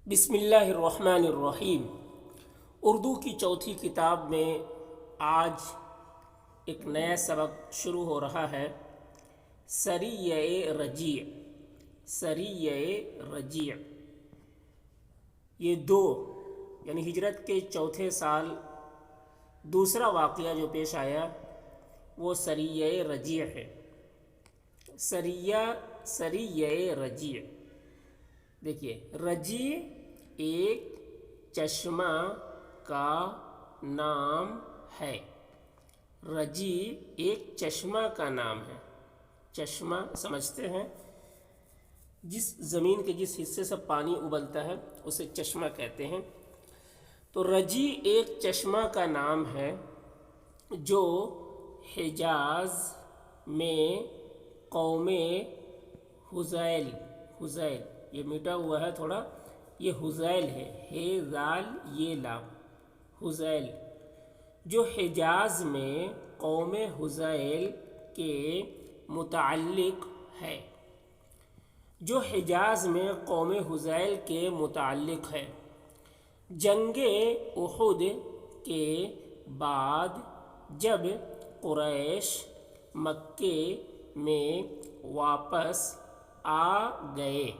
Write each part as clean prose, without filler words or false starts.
بسم اللہ الرحمن الرحیم۔ اردو کی چوتھی کتاب میں آج ایک نیا سبق شروع ہو رہا ہے، سریہ رجیع۔ سریہ رجیع یہ یعنی ہجرت کے چوتھے سال دوسرا واقعہ جو پیش آیا وہ سریہ رجیع ہے۔ سریہ رجیع، دیکھیے رجیع ایک چشمہ کا نام ہے۔ رجیع ایک چشمہ کا نام ہے۔ چشمہ سمجھتے ہیں، جس زمین کے جس حصے سے پانی ابلتا ہے اسے چشمہ کہتے ہیں۔ تو رجیع ایک چشمہ کا نام ہے جو حجاز میں قوم حذیل یہ مٹا ہوا ہے تھوڑا، یہ حذیل ہے، ہے زال یہ لام، حذیل جو حجاز میں قوم حذیل کے متعلق ہے۔ جو حجاز میں قوم حذیل کے متعلق ہے۔ جنگ احد کے بعد جب قریش مکے میں واپس آ گئے،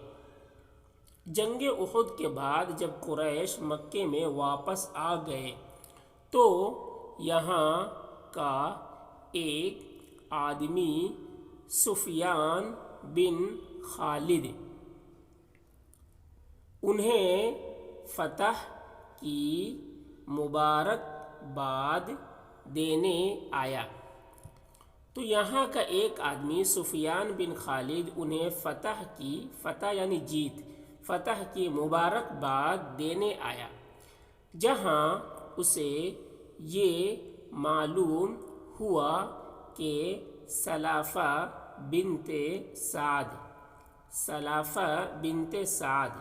جنگ احد کے بعد جب قریش مکے میں واپس آ گئے تو یہاں کا ایک آدمی سفیان بن خالد انہیں فتح کی مبارکباد دینے آیا۔ تو یہاں کا ایک آدمی سفیان بن خالد انہیں فتح یعنی جیت، فتح کی مبارکباد دینے آیا، جہاں اسے یہ معلوم ہوا کہ سلافہ بنت سعد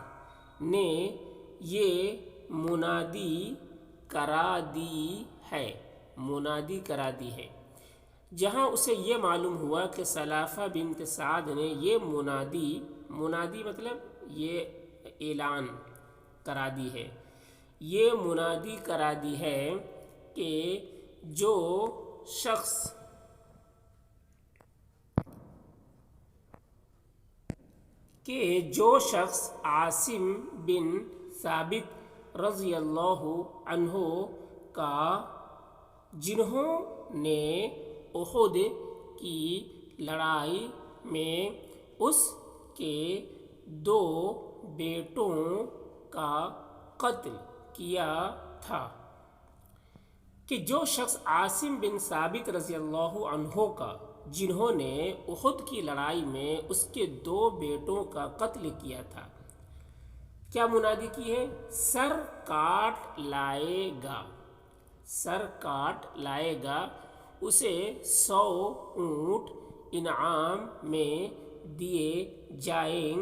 نے یہ منادی کرا دی ہے۔ جہاں اسے یہ معلوم ہوا کہ سلافہ بنت سعد نے یہ منادی مطلب یہ اعلان کرا دی ہے، یہ منادی کرا دی ہے کہ جو شخص عاصم بن ثابت رضی اللہ عنہ کا، جنہوں نے احد کی لڑائی میں اس کے 2 بیٹوں کا قتل کیا تھا، کہ جو شخص عاصم بن ثابت رضی اللہ عنہ کا، جنہوں نے احد کی لڑائی میں اس کے 2 بیٹوں کا قتل کیا تھا، کیا منادی کی ہے؟ سر کاٹ لائے گا، اسے 100 اونٹ انعام میں دیے جائیں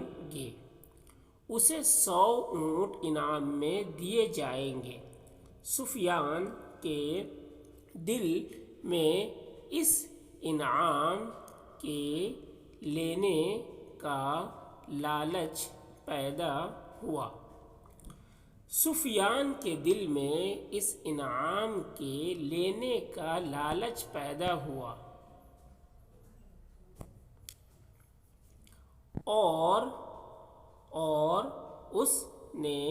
گے۔ سفیان کے دل میں اس انعام کے لینے کا لالچ پیدا ہوا۔ سفیان کے دل میں اس انعام کے لینے کا لالچ پیدا ہوا اور اس نے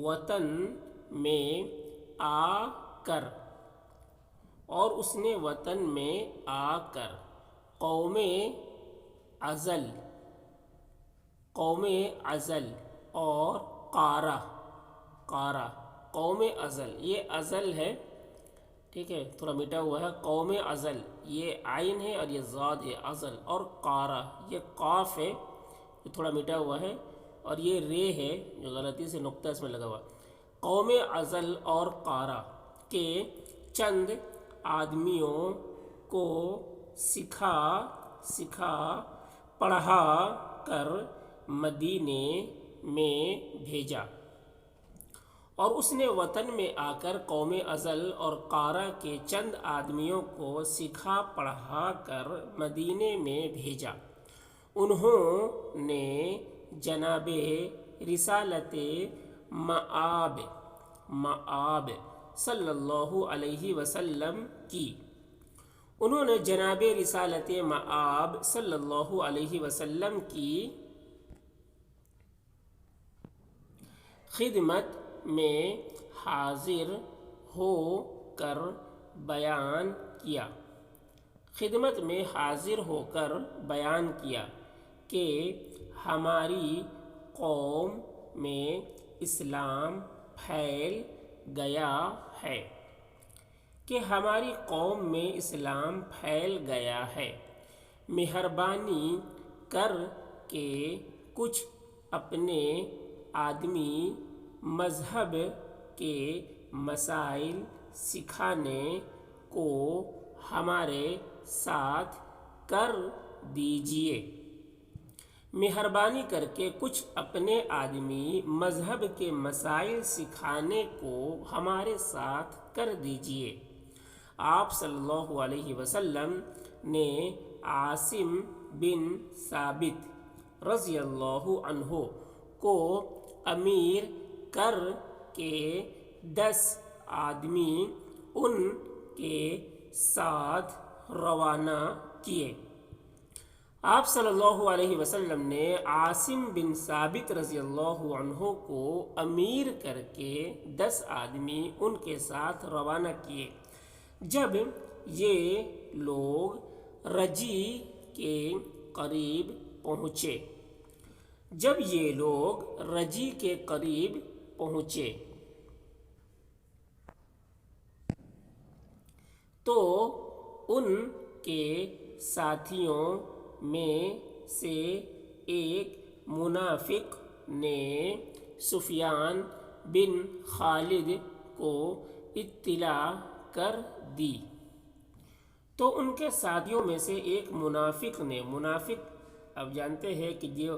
وطن میں آ کر قوم ازل اور قارہ قوم ازل، یہ ازل ہے، ٹھیک ہے، تھوڑا مٹا ہوا ہے، قوم ازل یہ عین ہے اور یہ ضاد ہے، ازل، اور قارہ یہ قاف ہے، یہ تھوڑا مٹا ہوا ہے، اور یہ رے ہے جو غلطی سے نقطہ اس میں لگا ہوا۔ قوم ازل اور قارہ کے چند آدمیوں کو سکھا پڑھا کر مدینے میں بھیجا، اور اس نے وطن میں آ کر قوم ازل اور قارہ کے چند آدمیوں کو سکھا پڑھا کر مدینے میں بھیجا۔ انہوں نے جناب رسالت مآب مآب صلی اللہ علیہ وسلم کی۔ انہوں نے جناب رسالت مآب صلی اللہ علیہ وسلم کی خدمت میں حاضر ہو کر بیان کیا خدمت میں حاضر ہو کر بیان کیا کہ ہماری قوم میں اسلام پھیل گیا ہے کہ ہماری قوم میں اسلام پھیل گیا ہے۔ مہربانی کر کے کچھ اپنے آدمی مذہب کے مسائل سکھانے کو ہمارے ساتھ کر دیجیے۔ مہربانی کر کے کچھ اپنے آدمی مذہب کے مسائل سکھانے کو ہمارے ساتھ کر دیجیے۔ آپ صلی اللہ علیہ وسلم نے عاصم بن ثابت رضی اللہ عنہ کو امیر کر کے 10 آدمی ان کے ساتھ روانہ کیے۔ آپ صلی اللہ علیہ وسلم نے عاصم بن ثابت رضی اللہ عنہ کو امیر کر کے 10 آدمی ان کے ساتھ روانہ کیے۔ جب یہ لوگ رجی کے قریب پہنچے تو ان کے ساتھیوں میں سے ایک منافق نے سفیان بن خالد کو اطلاع کر دی۔ تو ان کے ساتھیوں میں سے ایک منافق اب جانتے ہیں کہ جو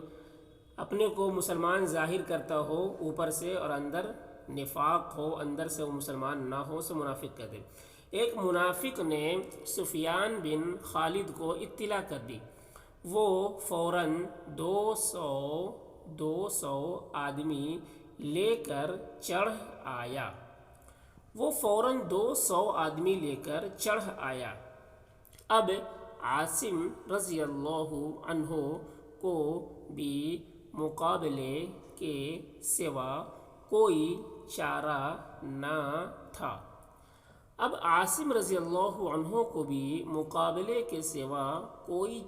اپنے کو مسلمان ظاہر کرتا ہو اوپر سے اور اندر نفاق ہو، اندر سے وہ مسلمان نہ ہو، سے منافق کہتے ہیں۔ ایک منافق نے سفیان بن خالد کو اطلاع کر دی۔ وہ فوراً 200 آدمی لے کر چڑھ آیا۔ اب عاصم رضی اللہ عنہ کو بھی مقابلے کے سوا کوئی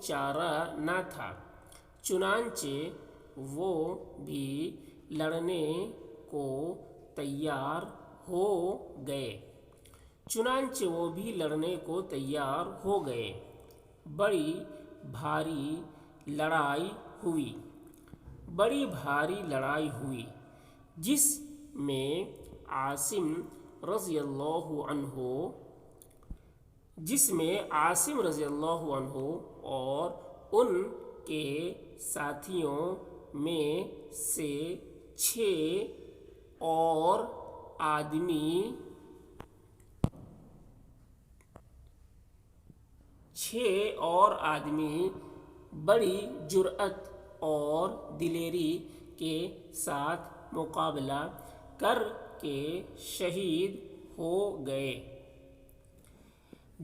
چارہ نہ تھا۔ چنانچہ وہ بھی لڑنے کو تیار ہو گئے۔ بڑی بھاری لڑائی ہوئی جس میں عاصم رضی اللہ عنہ اور ان کے ساتھیوں میں سے 6 اور آدمی بڑی جرأت اور دلیری کے ساتھ مقابلہ کر کے شہید ہو گئے،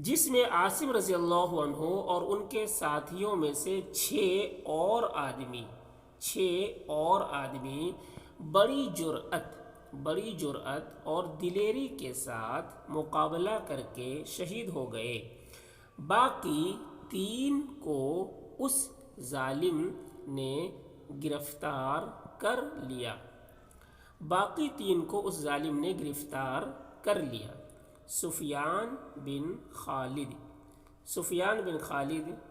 جس میں عاصم رضی اللہ عنہ اور ان کے ساتھیوں میں سے 6 اور آدمی بڑی جرأت اور دلیری کے ساتھ مقابلہ کر کے شہید ہو گئے۔ باقی 3 کو اس ظالم نے گرفتار کر لیا۔ سفیان بن خالد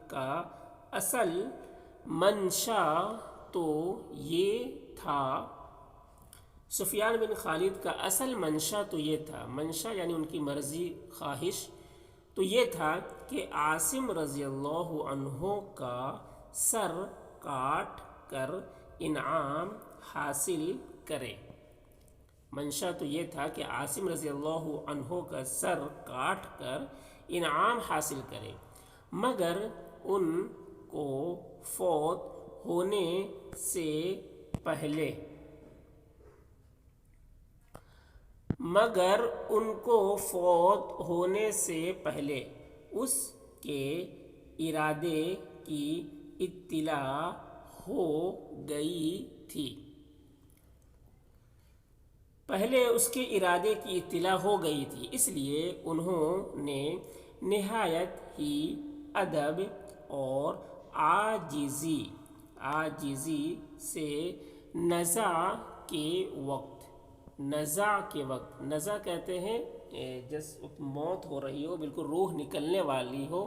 کا اصل منشا تو یہ تھا منشا یعنی ان کی مرضی، خواہش تو یہ تھا کہ عاصم رضی اللہ عنہ کا سر کاٹ کر انعام حاصل کرے۔ منشا تو یہ تھا کہ عاصم رضی اللہ عنہ کا سر کاٹ کر انعام حاصل کرے، مگر ان کو فوت ہونے سے پہلے مگر ان کو فوت ہونے سے پہلے اس کے ارادے کی اطلاع ہو گئی تھی۔ پہلے اس کے ارادے کی اطلاع ہو گئی تھی، اس لیے انہوں نے نہایت ہی ادب اور عاجزی سے نزاع کے وقت نزاع کہتے ہیں جس وقت موت ہو رہی ہو، بالکل روح نکلنے والی ہو،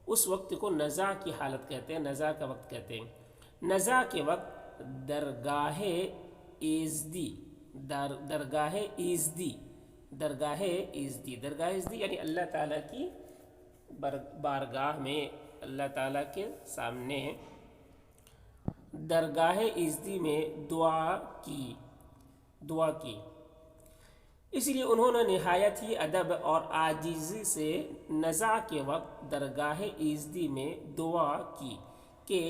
اس وقت کو نزاع کی حالت کہتے ہیں، نزاع کا وقت کہتے ہیں۔ نزاع کے وقت درگاہ ایزدی یعنی اللہ تعالیٰ کی بارگاہ میں، اللہ تعالیٰ کے سامنے درگاہ ایزدی میں دعا کی۔ اس لیے انہوں نے نہایت ہی ادب اور عاجزی سے نزاع کے وقت درگاہ ایزدی میں دعا کی کہ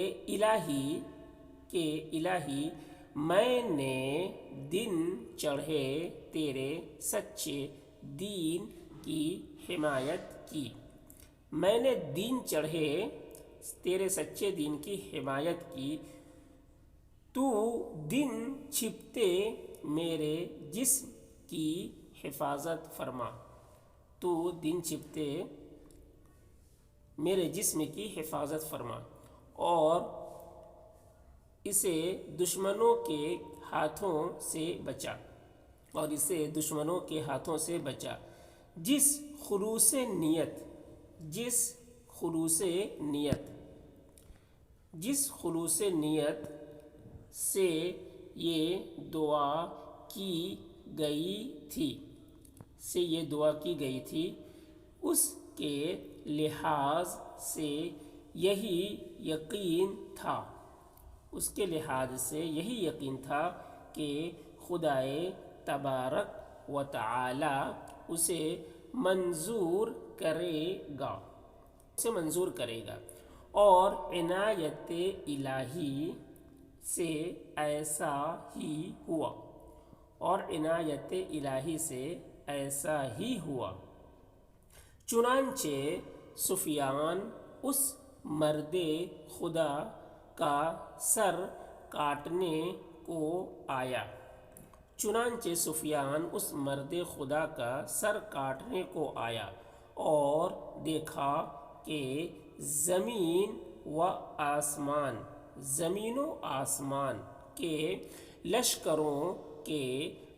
الہی میں نے دن چڑھے تیرے سچے دین کی حمایت کی۔ میں نے دن چڑھے تیرے سچے دین کی حمایت کی، تو دن چھپتے میرے جسم کی حفاظت فرما۔ تو دن چھپتے میرے جسم کی حفاظت فرما اور اسے دشمنوں کے ہاتھوں سے بچا۔ جس خلوص نیت سے یہ دعا کی گئی تھی، اس کے لحاظ سے یہی یقین تھا کہ خدائے تبارک و تعالی اسے منظور کرے گا اور عنایت الہی سے ایسا ہی ہوا۔ چنانچہ سفیان اس مرد خدا کا سر کاٹنے کو آیا اور دیکھا کہ زمین و آسمان کے لشکروں کے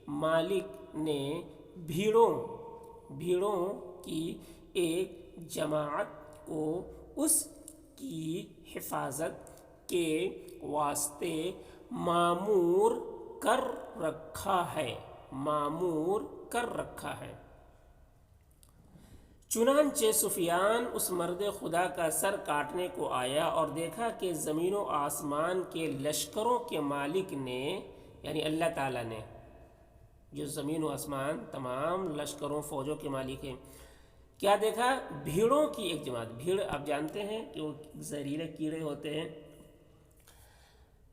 مالک نے بھیڑوں کی ایک جماعت کو اس کی حفاظت کے واسطے معمور کر رکھا ہے۔ چنانچہ سفیان اس مرد خدا کا سر کاٹنے کو آیا اور دیکھا کہ زمین و آسمان کے لشکروں کے مالک نے، یعنی اللہ تعالیٰ نے، جو زمین و آسمان تمام لشکروں فوجوں کے مالک ہیں، کیا دیکھا؟ بھیڑوں کی ایک جماعت۔ بھیڑ آپ جانتے ہیں کہ وہ زہریلے کیڑے ہوتے ہیں۔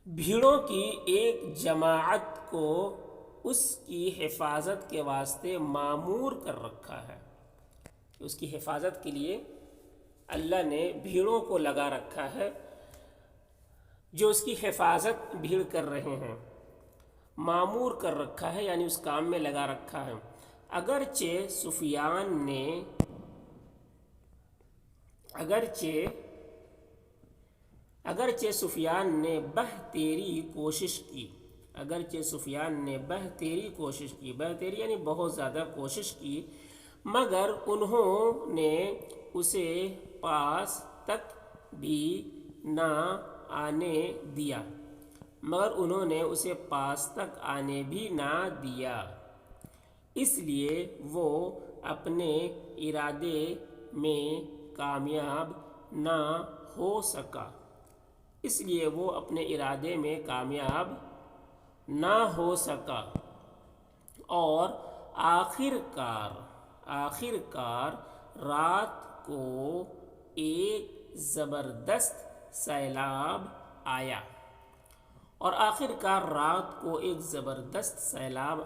بھیڑوں کی ایک جماعت کو اس کی حفاظت کے واسطے معمور کر رکھا ہے۔ اس کی حفاظت کے لیے اللہ نے بھیڑوں کو لگا رکھا ہے جو اس کی حفاظت بھیڑ کر رہے ہیں، معمور کر رکھا ہے، یعنی اس کام میں لگا رکھا ہے۔ اگرچہ سفیان نے بہتری کوشش کی، بہتری یعنی بہت زیادہ کوشش کی، مگر انہوں نے اسے پاس تک بھی نہ آنے دیا، اس لیے وہ اپنے ارادے میں کامیاب نہ ہو سکا، اور آخر کار رات کو ایک زبردست سیلاب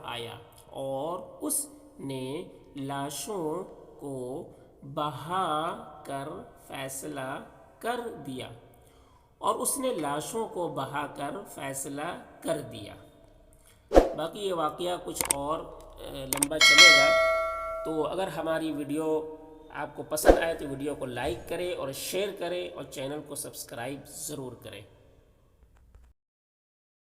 آیا اور اس نے لاشوں کو بہا کر فیصلہ کر دیا اور اس نے لاشوں کو بہا کر فیصلہ کر دیا۔ باقی یہ واقعہ کچھ اور لمبا چلے گا، تو اگر ہماری ویڈیو آپ کو پسند آئے تو ویڈیو کو لائک کریں اور شیئر کریں اور چینل کو سبسکرائب ضرور کریں۔